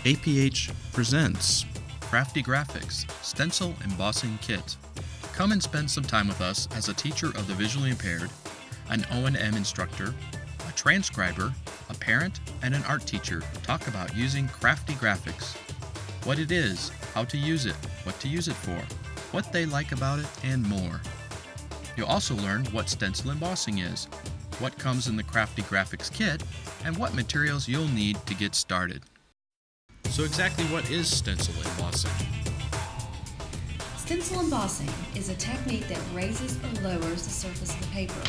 APH presents Crafty Graphics Stencil Embossing Kit. Come and spend some time with us as a teacher of the visually impaired, an O&M instructor, a transcriber, a parent, and an art teacher talk about using Crafty Graphics. What it is, how to use it, what to use it for, what they like about it, and more. You'll also learn what stencil embossing is, what comes in the Crafty Graphics kit, and what materials you'll need to get started. So exactly what is stencil embossing? Stencil embossing is a technique that raises or lowers the surface of the paper.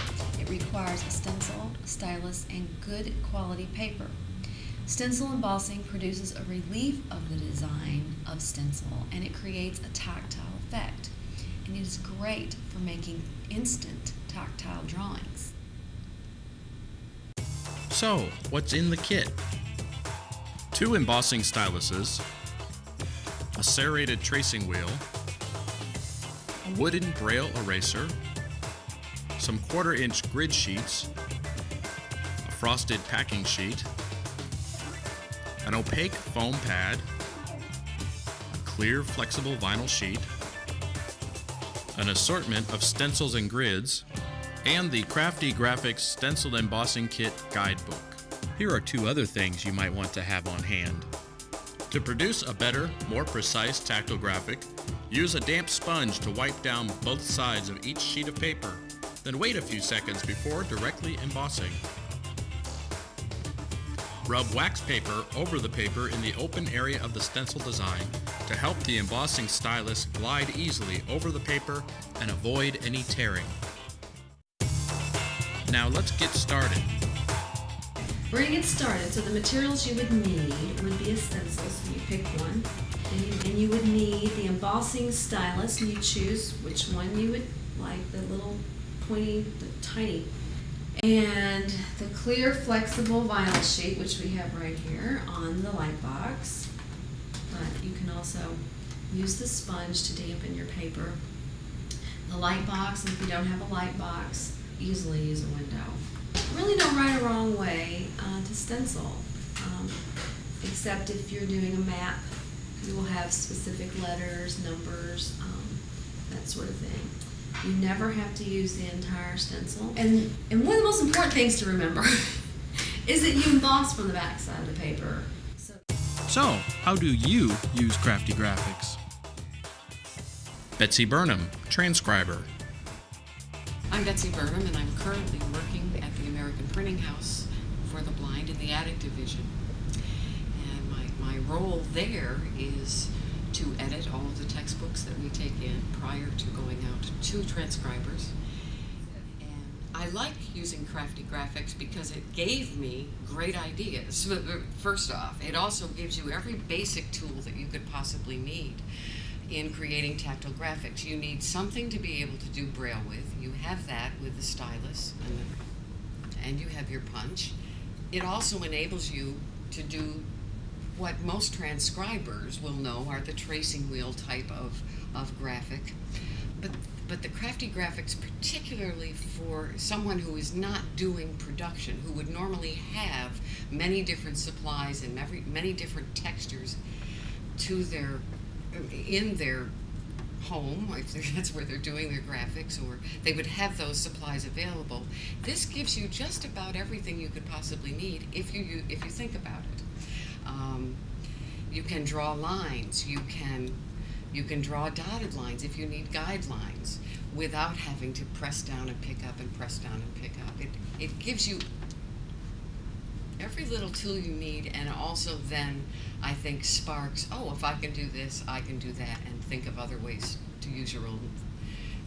It requires a stencil, stylus, and good quality paper. Stencil embossing produces a relief of the design of stencil, and it creates a tactile effect. And it is great for making instant tactile drawings. So, what's in the kit? 2 embossing styluses, a serrated tracing wheel, a wooden braille eraser, some 1/4-inch grid sheets, a frosted packing sheet, an opaque foam pad, a clear flexible vinyl sheet, an assortment of stencils and grids, and the Crafty Graphics Stencil Embossing Kit Guidebook. Here are 2 other things you might want to have on hand. To produce a better, more precise tactile graphic, use a damp sponge to wipe down both sides of each sheet of paper, then wait a few seconds before directly embossing. Rub wax paper over the paper in the open area of the stencil design to help the embossing stylus glide easily over the paper and avoid any tearing. Now let's get started. We're going to get started. So the materials you would need would be a stencil, so you pick one. And you would need the embossing stylus, and you choose which one you would like, the little pointy, the tiny. And the clear flexible vinyl sheet, which we have right here on the light box. But you can also use the sponge to dampen your paper. The light box, and if you don't have a light box, easily use a window. Really no right or wrong way to stencil, except if you're doing a map, you will have specific letters, numbers, that sort of thing. You never have to use the entire stencil. And one of the most important things to remember is that you emboss from the back side of the paper. So, how do you use Crafty Graphics? Betsy Burnham, transcriber. I'm Betsy Burnham, and I'm currently working at the American Printing House for the Blind in the Attic Division. And my role there is to edit all of the textbooks that we take in prior to going out to transcribers. And I like using Crafty Graphics because it gave me great ideas. First off, it also gives you every basic tool that you could possibly need in creating tactile graphics. You need something to be able to do braille with. You have that with the stylus, and you have your punch. It also enables you to do what most transcribers will know are the tracing wheel type of graphic. But the Crafty Graphics, particularly for someone who is not doing production, who would normally have many different supplies and many different textures in their home, if that's where they're doing their graphics, or they would have those supplies available. This gives you just about everything you could possibly need if you think about it. You can draw lines. You can draw dotted lines if you need guidelines without having to press down and pick up and press down and pick up. It gives you every little tool you need, and also then I think sparks, oh, if I can do this, I can do that, and think of other ways to use your own,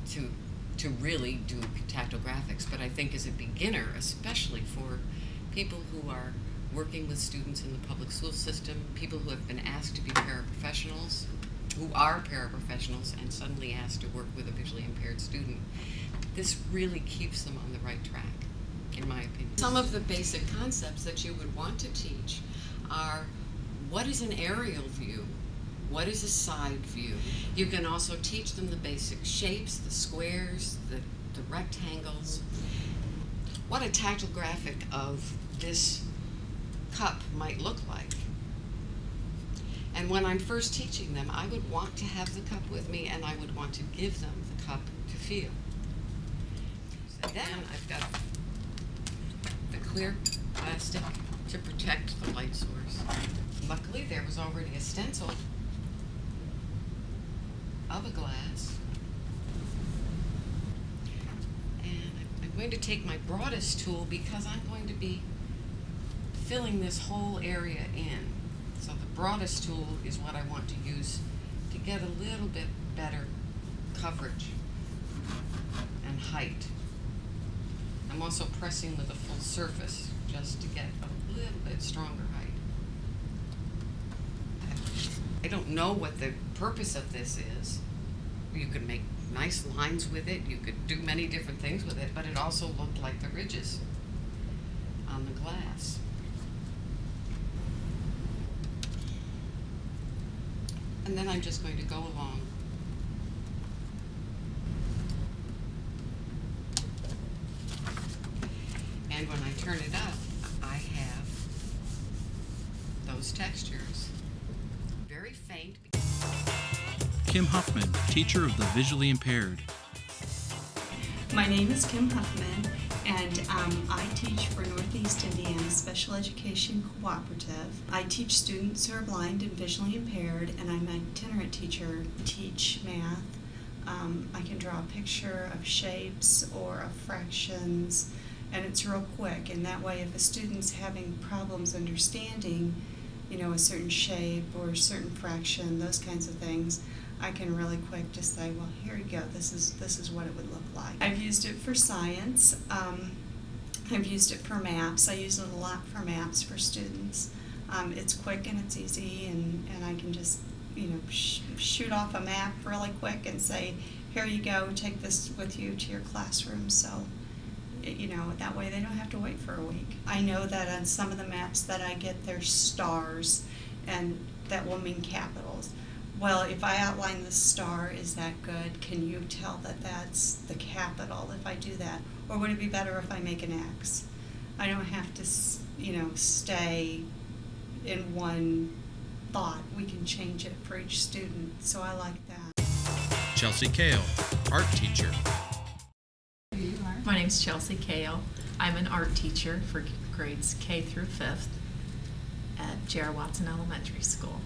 to really do tactile graphics. But I think as a beginner, especially for people who are working with students in the public school system, people who have been asked to be paraprofessionals, who are paraprofessionals and suddenly asked to work with a visually impaired student, this really keeps them on the right track, in my opinion. Some of the basic concepts that you would want to teach are, what is an aerial view? What is a side view? You can also teach them the basic shapes, the squares, the rectangles. What a tactile graphic of this cup might look like. And when I'm first teaching them, I would want to have the cup with me, and I would want to give them the cup to feel. And then I've got the clear plastic to protect the light source. Luckily, there was already a stencil of a glass. And I'm going to take my broadest tool because I'm going to be filling this whole area in. So the broadest tool is what I want to use to get a little bit better coverage and height. I'm also pressing with a full surface just to get a little bit stronger height. I don't know what the purpose of this is. You could make nice lines with it, you could do many different things with it, but it also looked like the ridges on the glass. And then I'm just going to go along. And when I turn it up, I have those textures. Very faint. Kim Huffman, teacher of the visually impaired. My name is Kim Huffman, and I teach for Northeast Indiana Special Education Cooperative. I teach students who are blind and visually impaired, and I'm an itinerant teacher. I teach math. I can draw a picture of shapes or of fractions, and it's real quick. And that way, if a student's having problems understanding, a certain shape or a certain fraction, those kinds of things, I can really quick just say, well, here you go, this is what it would look like. I've used it for science. I've used it for maps. I use it a lot for maps for students. It's quick and it's easy, and I can just shoot off a map really quick and say, here you go, take this with you to your classroom. So that way they don't have to wait for a week. I know that on some of the maps that I get, there's stars, and that will mean capitals. Well, if I outline the star, is that good? Can you tell that that's the capital if I do that? Or would it be better if I make an X? I don't have to, stay in one thought. We can change it for each student, so I like that. Chelsea Kale, art teacher. My name's Chelsea Kale. I'm an art teacher for grades K through 5th at J.R. Watson Elementary School.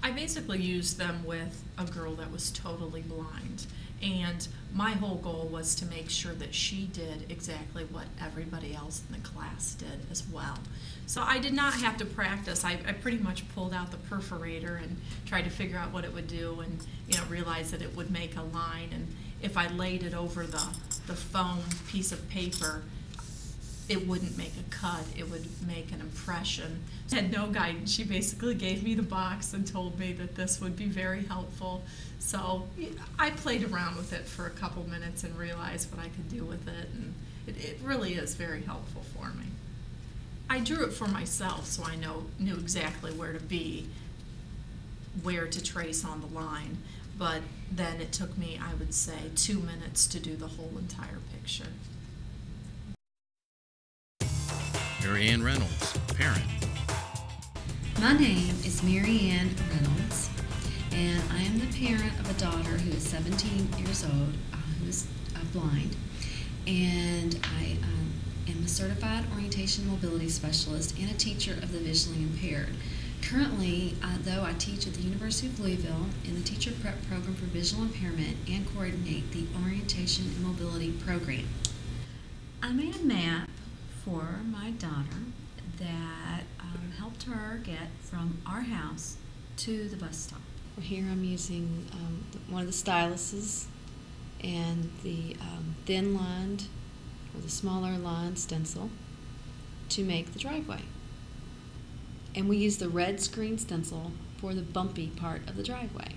I basically used them with a girl that was totally blind, and my whole goal was to make sure that she did exactly what everybody else in the class did as well. So I did not have to practice. I pretty much pulled out the perforator and tried to figure out what it would do, and realized that it would make a line, and if I laid it over the foam piece of paper, it wouldn't make a cut, it would make an impression. I had no guidance. She basically gave me the box and told me that this would be very helpful. So I played around with it for a couple minutes and realized what I could do with it, and it really is very helpful for me. I drew it for myself, so I knew exactly where to trace on the line, but then it took me, I would say, 2 minutes to do the whole entire picture. Mary Ann Reynolds, parent. My name is Mary Ann Reynolds, and I am the parent of a daughter who is 17 years old, who is blind, and I am a certified orientation mobility specialist and a teacher of the visually impaired. Currently, though, I teach at the University of Louisville in the teacher prep program for visual impairment and coordinate the orientation and mobility program. I made a map for my daughter that helped her get from our house to the bus stop. Here I'm using one of the styluses and the thin lined or the smaller line stencil to make the driveway. And we use the red screen stencil for the bumpy part of the driveway.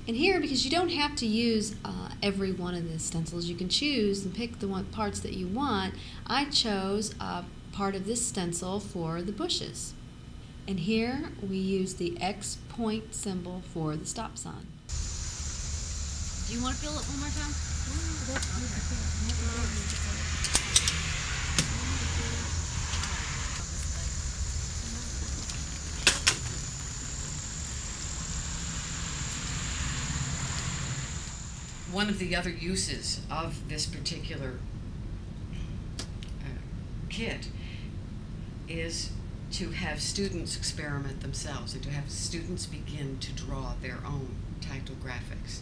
And here, because you don't have to use every one of the stencils, you can choose and pick the parts that you want. I chose part of this stencil for the bushes. And here we use the X point symbol for the stop sign. Do you want to fill it one more time? one of the other uses of this particular kit is to have students experiment themselves and to have students begin to draw their own tactile graphics.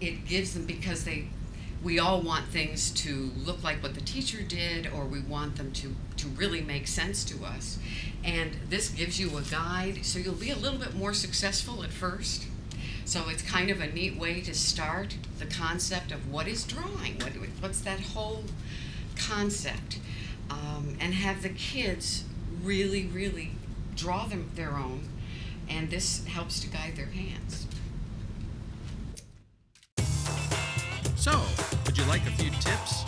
It gives them, because we all want things to look like what the teacher did, or we want them to really make sense to us. And this gives you a guide, so you'll be a little bit more successful at first. So it's kind of a neat way to start the concept of what is drawing, what's that whole concept, and have the kids really, really draw their own, and this helps to guide their hands. So, would you like a few tips?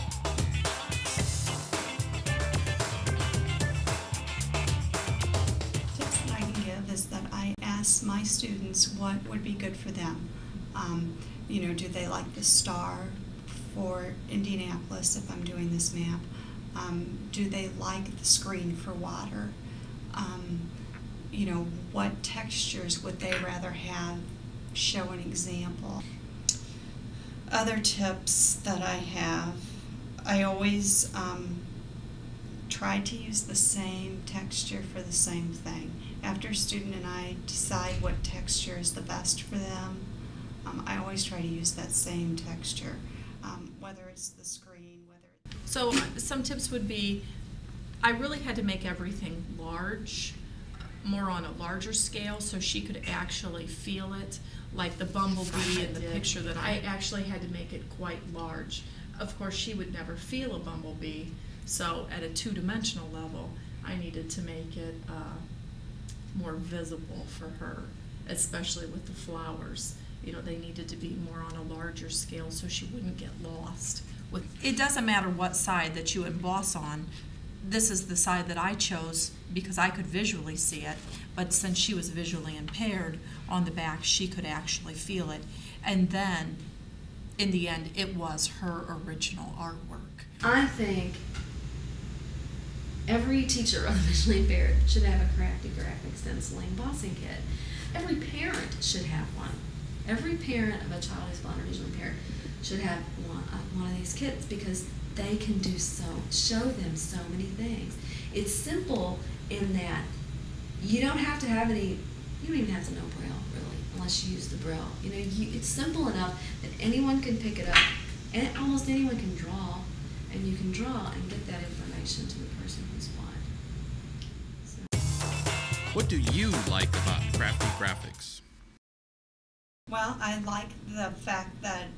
Tips that I can give is that I ask my students what would be good for them. You know, do they like the star for Indianapolis if I'm doing this map? Do they like the screen for water? You know, what textures would they rather have show an example? Other tips that I have, I always try to use the same texture for the same thing. After a student and I decide what texture is the best for them, I always try to use that same texture, whether it's the screen, whether it's... So some tips would be, I really had to make everything large, more on a larger scale, so she could actually feel it. Like the bumblebee in the picture that I actually had to make it quite large. Of course, she would never feel a bumblebee, so at a two-dimensional level, I needed to make it more visible for her, especially with the flowers. You know, they needed to be more on a larger scale so she wouldn't get lost. It doesn't matter what side that you emboss on. This is the side that I chose because I could visually see it, but since she was visually impaired, on the back she could actually feel it. And then, in the end, it was her original artwork. I think every teacher of the visually impaired should have a Crafty graphic stencil embossing kit. Every parent should have one. Every parent of a child who's blind or visually impaired should have one of these kits, because they can show them so many things. It's simple in that you don't have to have any, you don't even have to know Braille, really, unless you use the Braille. You know, it's simple enough that anyone can pick it up, and almost anyone can draw, and you can draw and get that information to the person who's blind. So. What do you like about Crafty graphics? Well, I like the fact that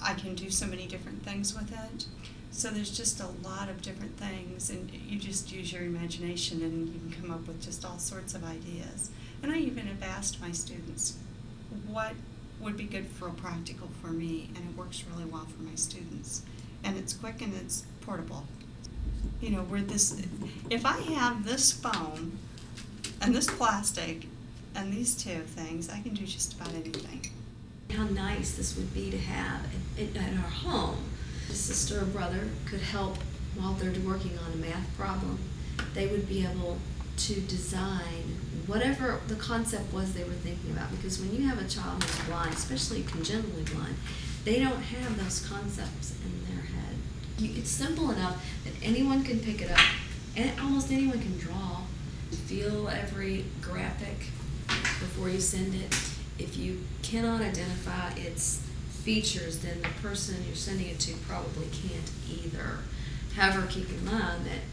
I can do so many different things with it. So there's just a lot of different things, and you just use your imagination and you can come up with just all sorts of ideas. And I even have asked my students what would be good for a practical for me, and it works really well for my students. And it's quick and it's portable. You know, if I have this foam and this plastic and these two things, I can do just about anything. How nice this would be to have at our home. A sister or brother could help while they're working on a math problem. They would be able to design whatever the concept was they were thinking about, because when you have a child who's blind, especially congenitally blind, they don't have those concepts in their head. It's simple enough that anyone can pick it up, and almost anyone can draw. Feel every graphic before you send it. If you cannot identify its features, then the person you're sending it to probably can't either. However, keep in mind that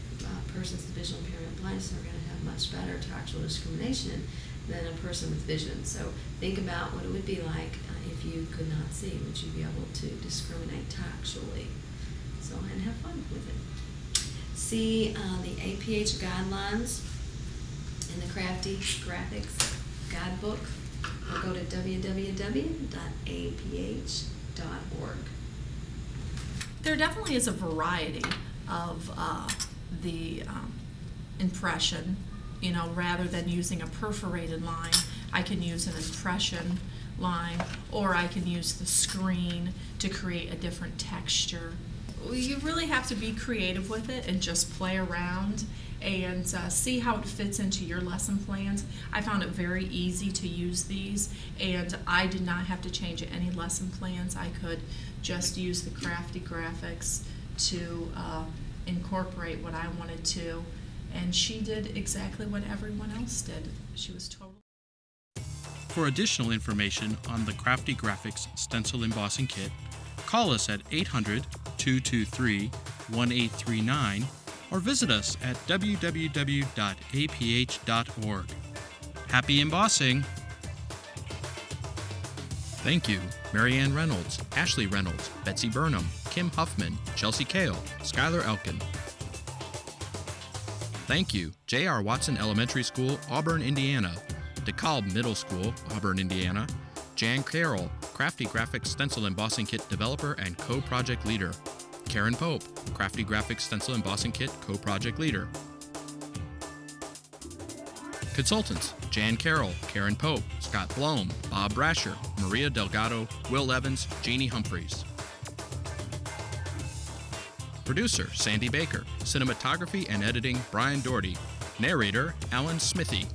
persons with visual impairment and blindness are going to have much better tactile discrimination than a person with vision. So think about what it would be like if you could not see. Would you be able to discriminate tactually? So, and have fun with it. See the APH guidelines in the Crafty Graphics Guidebook, or go to www.aph.org. There definitely is a variety of the impression. You know, rather than using a perforated line, I can use an impression line, or I can use the screen to create a different texture. You really have to be creative with it and just play around and see how it fits into your lesson plans. I found it very easy to use these, and I did not have to change any lesson plans. I could just use the Crafty graphics to incorporate what I wanted to, and she did exactly what everyone else did. She was totally... For additional information on the Crafty Graphics Stencil Embossing Kit, call us at 800-223-1839 or visit us at www.aph.org. Happy embossing! Thank you, Marianne Reynolds, Ashley Reynolds, Betsy Burnham, Kim Huffman, Chelsea Kale, Skylar Elkin. Thank you, J.R. Watson Elementary School, Auburn, Indiana, DeKalb Middle School, Auburn, Indiana, Jan Carroll, Crafty Graphics Stencil Embossing Kit Developer and Co-Project Leader, Karen Pope, Crafty Graphics Stencil Embossing Kit Co-Project Leader. Consultants, Jan Carroll, Karen Pope, Scott Blome, Bob Brasher, Maria Delgado, Will Evans, Jeannie Humphreys. Producer, Sandy Baker. Cinematography and editing, Brian Doherty. Narrator, Alan Smithy.